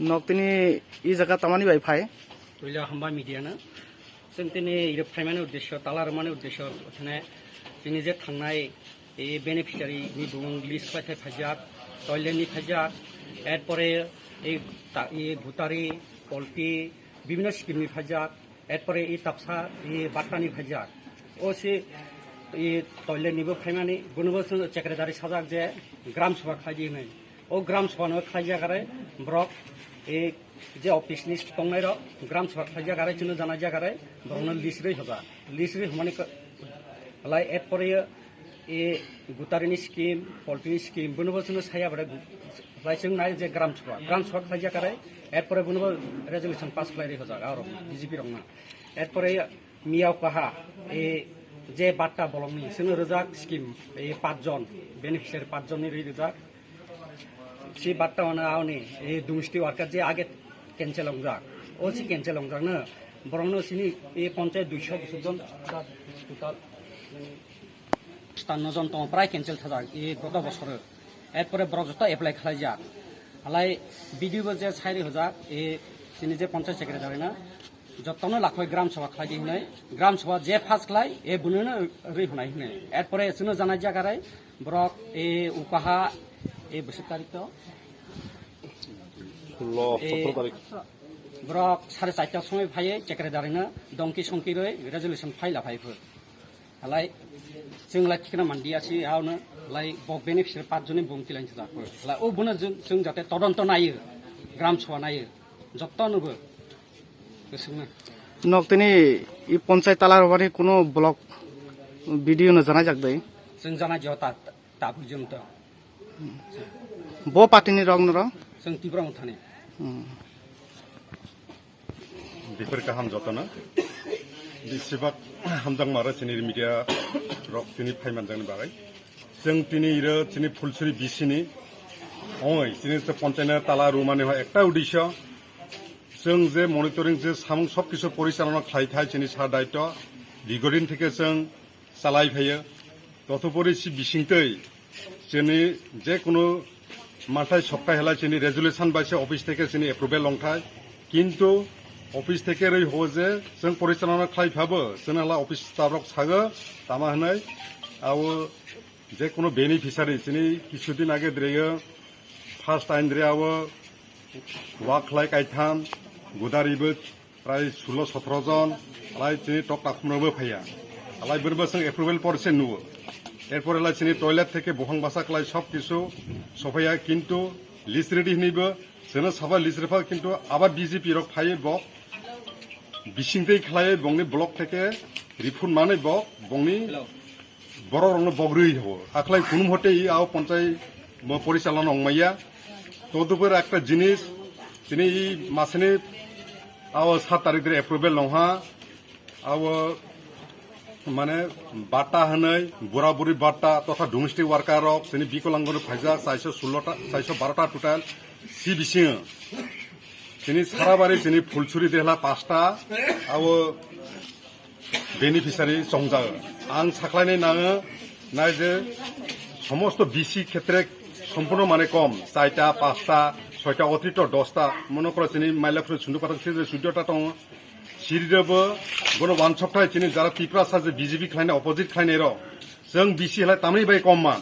नक्तिनि इ जागा तामानि by five तुइला हम्बा मीडियाना जों दिनै फायमानि उद्देश्य तालारमानि उद्देश्य थाने जोंनि जे थांनाय ए बेनिफिशियारिनि बुं लिस्ट फायथाय फायजाक टयलेटनि फायजाक एरपरे ए भुटारि पल्टी বিভিন্ন स्किमनि फायजाक एरपरे ए तापसा ए बाट्टानि फायजाक ओसे ए टयलेटनिबो फायमानि बुनबो सेक्रेटारि साजाक जे ग्राम सभा खायदि होनाय ओ ग्राम सभानो खायजाक आरो ब्रक ए जे अफिसनि दंनाय ग्राम सभा खायजाक आरो जोंनो जानाय जागारे ब्रकनो लिस्टरै होबा लिस्टरै हमानि लाई एरपरे ए गुटारिनि स्किम पल्टीनि स्किम बुनबो जोंनो साया बारे लाइसिं नाय जे ग्राम सभा खायजाक आरो एरपरे बुनबो रेजोल्यूशन पास खालायरै होजाक आरो बीजेपी रंना एरपरे मियाव काहा ए जे बाट्टा बलंनि जोंनो रोजाक स्किम ए 5 जन बेनिफिशियारि 5 जननि रोजाक si batta wana awni e dumsti worker je age cancel ongjak o si cancel ongjak na borongno sini e panchayat 200 jon total 57 jon tong pray cancel thajak e gota bochor erpore borok jota apply khlaijak alai bidiyo je sairi hojak e sini je panchayat secretary na যতনো লাখই গ্রাম সভা খাইদি হনাই গ্রাম সভা যে ফাস খাই এ বুননো রি হনাই হনাই এরপরে এসনো জানাই জাগারাই Brock এ উকাহা এ বসে তারিখ তো 16-17 তারিখ ব্রক 4:30টার সময় ফাইয়ে সেক্রেটারিनो দংকি সংকি রই রেজুলেশন ফাইলা ফাইफोर हालाय जों ला थिखना मानदियासि आवनो लाई बक बेनिफिशियारि 5 जननि बुंथि लाइन जाफोर ला ओ बुनो जों जाते तदन्त नायो ग्राम सभा नायो जत्तनोबो नक्तिनि इ पंचायत तालारबारि कोनो ब्लक भिडियो न जानाय जागदै जों जानाय जता ताबु जों त बो पार्टीनि रंग न जों तिब्रां थाने बेफोर गाहाम जतना बेसेबां हामजां मारा सिनि मिडिया रक तिनि फाइमानजांनि बागै जों तिनि इरो तिनि फुलसुरि बिसिनि ओइ तिनि पंचायत ताला रुमानि एकटा उद्देश्य जों जे मनिटरिं जे सामुं सब किछु परिचालना खालायथाय जोंनि सा दायित्व बिगरिन থেকে जों চালাইफायो ততপরি সি বিसिंतै जोंनि जे কোনো মাথায় সপ্তাহ হেলা जोंनि रेजुलेशन बायसे अफिस থেকে जोंनि एप्रुवेल लंथाय किन्तु अफिस থেকে रై हो जे जों परिचालना खालायफाबो जोंनाला अफिस स्टाफरक सागो तामा होनाय आव जे কোনো बेनिफिशियारि जोंनि কিছুদিন আগে দ্রেयो फार्स्ट टाइम द्रेयाव वाक खालाय कायथाम गुदारिबो प्राय 16-17 जन आलाय जोंनि टक टाखुमनोबो फैया आलाय बोरबो जों एप्रुवेल परसे नुवो एरपर आलाय जोंनि टयलेट থেকে बहां बासा खालाय सब किछु सफैया किन्तु लिस्ट रेडी हनैबो जोंनो साबा लिस्ट रेफा किन्तु आबार बीजेपी रक फायो बक बिसिंतै खालाय बंनि ब्लक থেকে रिफुन माने बक बंनि बर रंनो बग्रै हो आखलाय कुनु हटे इ आव पञ्चायत परिचालना अंमाया तदुपर একটা জিনিস তিনি মাসেনি আও 7 তারিখ ধরে এপ্রুভেল নহা আও মানে বাটা হনাই বুড়া বুড়ি বাটা তথা ডোমেস্টিক ওয়ার্কার অফ তিনি বিকলাঙ্গর ফাইজা 416টা 412টা টোটাল সি বিসি তিনি সারাবারে তিনি ফুলছুরি দেহলা 5টা আও বেনিফিশিয়ারি সংজা আং সাকলাইনে নাङो নাই যে সমস্ত বিসি ক্ষেত্রে সম্পূর্ণ মানে কম 4টা 5টা 6টা অতিরিক্ত 10টা মনে করে চিনি মাইলাফ্রু সুন্দর কথা 14টা দं সিরিজबो গনো ওয়ান সপ্তাহে চিনি যারা ত্রিপুরা সাজে বিজেপি খাইনে অপোজিট খাইনে र जों बिसि हलाय तामनि बाय कममान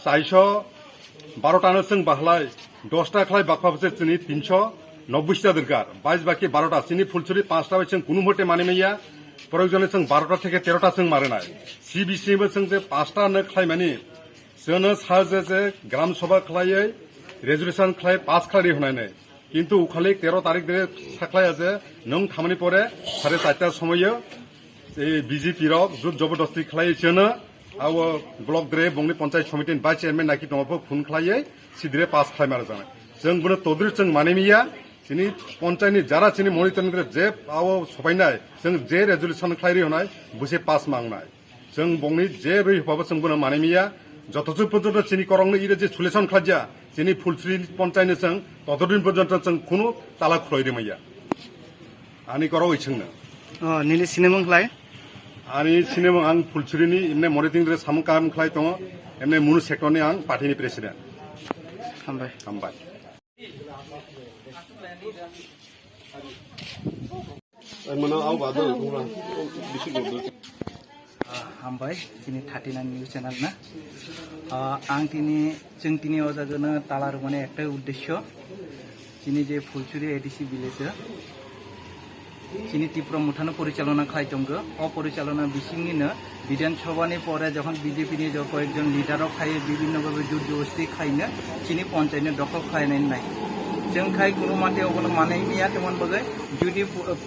412टानो जों बाहलाय 10टा खालाय बाखबाबसे चिनि 390टा दरकार 22 बाकी 12टा चिनि फुलसुरि 5टा बाय जों कुनु मते माने मैया प्रयोजने जों 12टा থেকে 13टा जों मारनाय सिबिसिबो जों जे 5टा न खायमानि जोंनो साजे जे ग्राम सभा खालायै रेजुलेशन खालाय पास खालाय होनानै किन्तु उखालि 13 तारिख दे साख्लाया जे नों खामानि परे 4:30टा समय ए बीजेपी रक जुट जबरदस्ती खालाय जोंनो आव ब्लक द्रे बंनि पंचायत समितिनि भाइस चेयारमेन नाकि दङबो फुन खालायै सिद्रे पास खालाय मार जानाय जों बुनो तद्रि जों मानेमिया जोंनि पंचायतनि जारा जोंनि मनिटरिं जे आव सफायनाय जों जे रेजुलेशन खालाय होनाय बुसे पास मांनाय जों बंनि जे रै होबाबो जों बुनो मानेमिया যতজন পর্যন্ত চিনি করংনো ইরে যে সলিউশন খাজা চিনি ফুলশ্রী পঞ্চায়েত जों ততদিন পর্যন্ত जों কোনো তালা খুলাইরে মাইয়া আনি করো ইছংনো নিলি সিনেমং লাই आनी सिनेमा आं फुलसुरिनि इमने मनिटरिं रे सामु काम खालाय दङ एमने मुनु सेक्टरनि आं पार्टीनि प्रेसिडेन्ट हामबाय हामबाय दिनै 39 निउज चैनल ना आं दिनै ओ जायगानो तालार माने एकटाই उद्देश्य दिनै जे फुलचुरी एडिसि विलेज दिनै তীব্র মুঠানো পরিচালনা খাইতঙ্গ অপরিচালনা বিসিংনিनो বিধানসভাनि পরে যখন বিজেপিनि কয়েকজন লিডারও খাইয়ে বিভিন্নভাবে জোর জবরদस्ती খাইनो दिनै পঞ্চায়েতनो দখল খাইनाय নাই जों खाय कोनो माटे कोनो मानायनिया तेमन बगे जुदि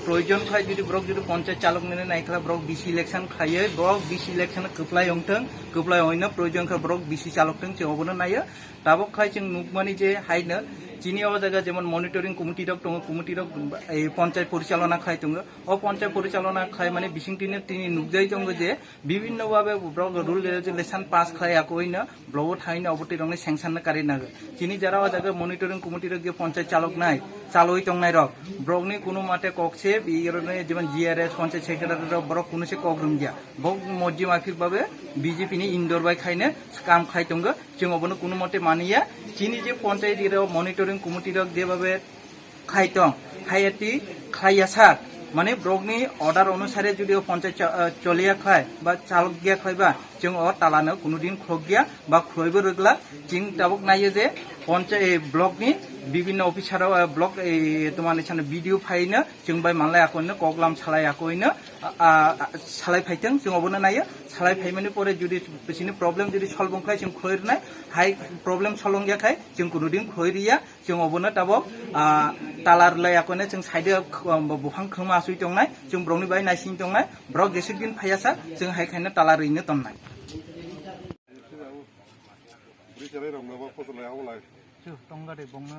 प्रयोजन खाय जुदि ब्रक जुदि पंचायत चालक ने नायखला ब्रक बीसी इलेक्शन खायो ब्रक बीसी इलेक्शन कप्लाय होयनो प्रयोजन खा ब्रक बीसी चालकथों जों अबनो नायो दाबो खाय जों नुकमानि जे हायनो जिनि अ जायगा जेमन मनिटरिं कमिटि दं कमिटि दं पंचायत परिचालना खाय दं अ पंचायत परिचालना खाय माने बिसिंतिनि तिनि नुकजाय दं जे विभिन्न भाबे ब्रक रुल रेगुलेशन पास खायाखैनो ब्लक थायनो अबति दंनि सेंसन कारिनागो जिनि जारा अ जायगा मनिटरिं कमिटि दं पंचायत चालक नाय चालुई तंनाय रक ब्रकनि कोनो माटे ककसे बिरने जेमन जीआरएस पंचायत सेक्रेटारि रक ब्रक कुनोसे कग्रुम गया बक मज्जि माफिक बाबे बीजेपीनि इनडोर बाय खायनो काम खाय दं जों अबनो कोनो मते मानिया जिनि जे पंचायत मनिटरिं कमिटि रक जेबाबे खायतं खायति खायासा माने ब्रकनि अर्डार अनुसारे जुदि पंचायत चलिया खाय बा चालक गया खायबा जों अ तालानो कोनो दिन खग गया बा खयबो रगला जों दाबक नायो जे पंचायत ब्लकनि विभिन्न अफिसार ब्लक तुम्हारे सामने वीडियो फाइनो जों बाय मानलाय आकनो कगलाम सालाय आकनो सालाय फाइथों जों अबनो नायो सालाय फाइमानि परे जुदि बिसिनि प्रब्लेम जुदि सल्व खाय जों खयरनाय हाय प्रब्लेम सल्व गयाखाय जों कोनो दिन खयरिया जों अबनो ताबक तालार लय आकनो जों साइड बुफां खोमा आसुइ दंनाय जों ब्रकनि बाय नायसिन दंनाय ब्रक गेसि दिन फायासा जों हायखायनो तालारैनो दंनाय टंगारे बंनो